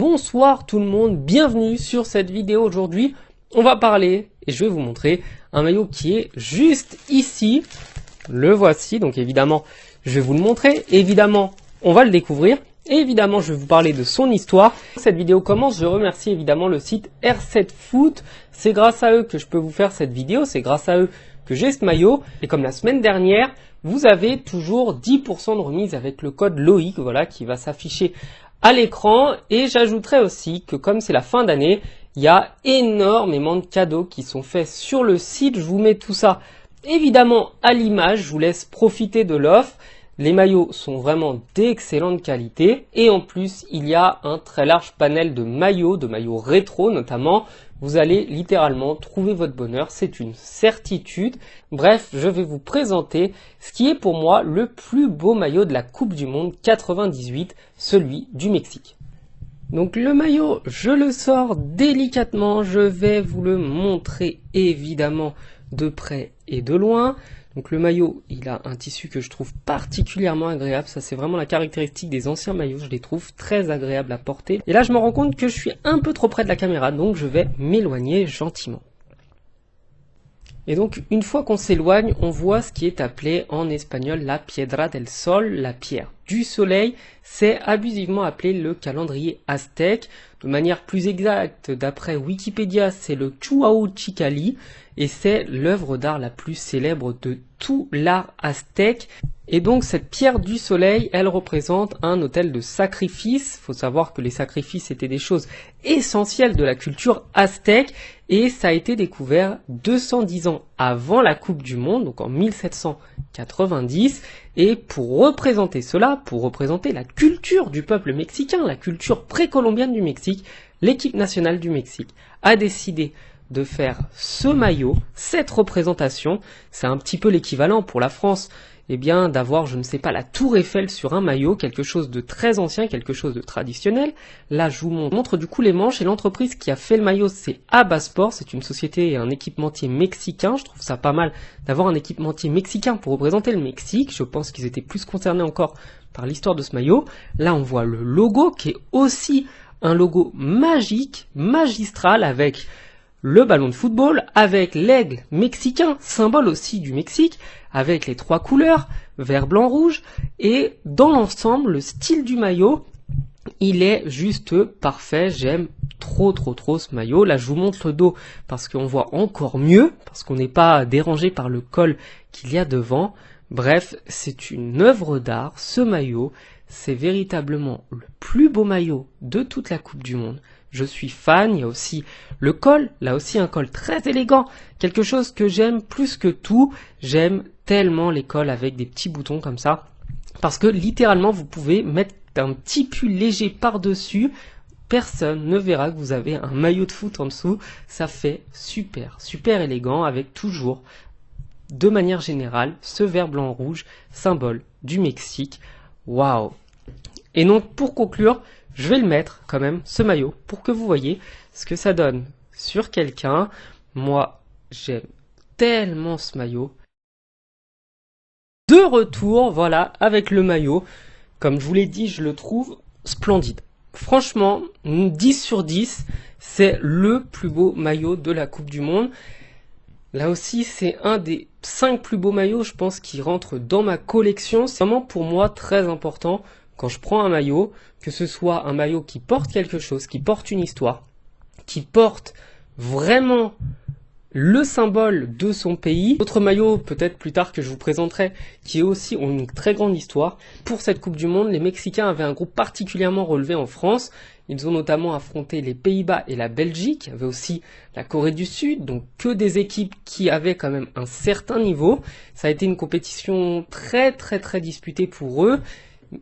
Bonsoir tout le monde, bienvenue sur cette vidéo. Aujourd'hui, on va parler et je vais vous montrer un maillot qui est juste ici. Le voici, donc évidemment, je vais vous le montrer. Évidemment, on va le découvrir. Et évidemment, je vais vous parler de son histoire. Cette vidéo commence, je remercie évidemment le site R7 Foot. C'est grâce à eux que je peux vous faire cette vidéo, c'est grâce à eux que j'ai ce maillot. Et comme la semaine dernière, vous avez toujours 10% de remise avec le code Loïc, voilà, qui va s'afficher à l'écran. Et j'ajouterai aussi que comme c'est la fin d'année, il y a énormément de cadeaux qui sont faits sur le site. Je vous mets tout ça évidemment à l'image, je vous laisse profiter de l'offre. Les maillots sont vraiment d'excellente qualité et en plus il y a un très large panel de maillots rétro notamment. Vous allez littéralement trouver votre bonheur, c'est une certitude. Bref, je vais vous présenter ce qui est pour moi le plus beau maillot de la Coupe du Monde 98, celui du Mexique. Donc le maillot, je le sors délicatement, je vais vous le montrer évidemment de près et de loin. Donc le maillot, il a un tissu que je trouve particulièrement agréable. Ça, c'est vraiment la caractéristique des anciens maillots. Je les trouve très agréables à porter. Et là, je me rends compte que je suis un peu trop près de la caméra, donc je vais m'éloigner gentiment. Et donc, une fois qu'on s'éloigne, on voit ce qui est appelé en espagnol la piedra del sol, la pierre du soleil. C'est abusivement appelé le calendrier aztèque. De manière plus exacte, d'après Wikipédia, c'est le Chuauchicalli et c'est l'œuvre d'art la plus célèbre de tout l'art aztèque. Et donc cette pierre du soleil, elle représente un autel de sacrifice. Il faut savoir que les sacrifices étaient des choses essentielles de la culture aztèque et ça a été découvert 210 ans avant la Coupe du Monde, donc en 1790. Et pour représenter cela, pour représenter la culture du peuple mexicain, la culture précolombienne du Mexique, l'équipe nationale du Mexique a décidé de faire ce maillot, cette représentation. C'est un petit peu l'équivalent pour la France, eh bien, d'avoir, je ne sais pas, la tour Eiffel sur un maillot, quelque chose de très ancien, quelque chose de traditionnel. Là, je vous montre du coup les manches et l'entreprise qui a fait le maillot, c'est Abasport. C'est une société et un équipementier mexicain. Je trouve ça pas mal d'avoir un équipementier mexicain pour représenter le Mexique. Je pense qu'ils étaient plus concernés encore par l'histoire de ce maillot. Là, on voit le logo qui est aussi un logo magique, magistral avec le ballon de football, avec l'aigle mexicain, symbole aussi du Mexique, avec les trois couleurs, vert, blanc, rouge, et dans l'ensemble, le style du maillot, il est juste parfait. J'aime trop ce maillot. Là, je vous montre le dos parce qu'on voit encore mieux, parce qu'on n'est pas dérangé par le col qu'il y a devant. Bref, c'est une œuvre d'art, ce maillot. C'est véritablement le plus beau maillot de toute la Coupe du Monde. Je suis fan. Il y a aussi le col, là aussi un col très élégant, quelque chose que j'aime plus que tout. J'aime tellement les cols avec des petits boutons comme ça, parce que littéralement vous pouvez mettre un petit pull léger par-dessus, personne ne verra que vous avez un maillot de foot en dessous. Ça fait super élégant, avec toujours, de manière générale, ce vert blanc rouge, symbole du Mexique. Waouh! Et donc pour conclure, je vais le mettre quand même, ce maillot, pour que vous voyez ce que ça donne sur quelqu'un. Moi, j'aime tellement ce maillot. De retour, voilà, avec le maillot. Comme je vous l'ai dit, je le trouve splendide. Franchement, 10 sur 10, c'est le plus beau maillot de la Coupe du Monde. Là aussi, c'est un des 5 plus beaux maillots, je pense, qui rentrent dans ma collection. C'est vraiment pour moi très important quand je prends un maillot, que ce soit un maillot qui porte quelque chose, qui porte une histoire, qui porte vraiment le symbole de son pays. D'autres maillots, peut-être plus tard, que je vous présenterai, qui aussi ont une très grande histoire. Pour cette Coupe du Monde, les Mexicains avaient un groupe particulièrement relevé en France. Ils ont notamment affronté les Pays-Bas et la Belgique. Il y avait aussi la Corée du Sud, donc que des équipes qui avaient quand même un certain niveau. Ça a été une compétition très disputée pour eux.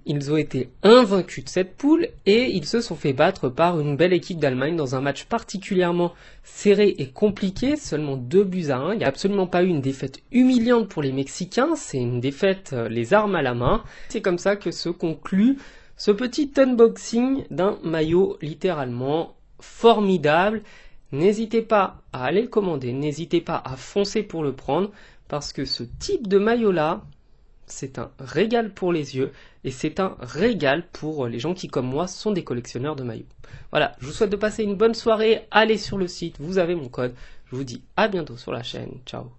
Ils ont été invaincus de cette poule et ils se sont fait battre par une belle équipe d'Allemagne dans un match particulièrement serré et compliqué, seulement 2-1. Il n'y a absolument pas eu une défaite humiliante pour les Mexicains, c'est une défaite les armes à la main. C'est comme ça que se conclut ce petit unboxing d'un maillot littéralement formidable. N'hésitez pas à aller le commander, n'hésitez pas à foncer pour le prendre, parce que ce type de maillot-là, c'est un régal pour les yeux et c'est un régal pour les gens qui, comme moi, sont des collectionneurs de maillots. Voilà, je vous souhaite de passer une bonne soirée. Allez sur le site, vous avez mon code. Je vous dis à bientôt sur la chaîne. Ciao.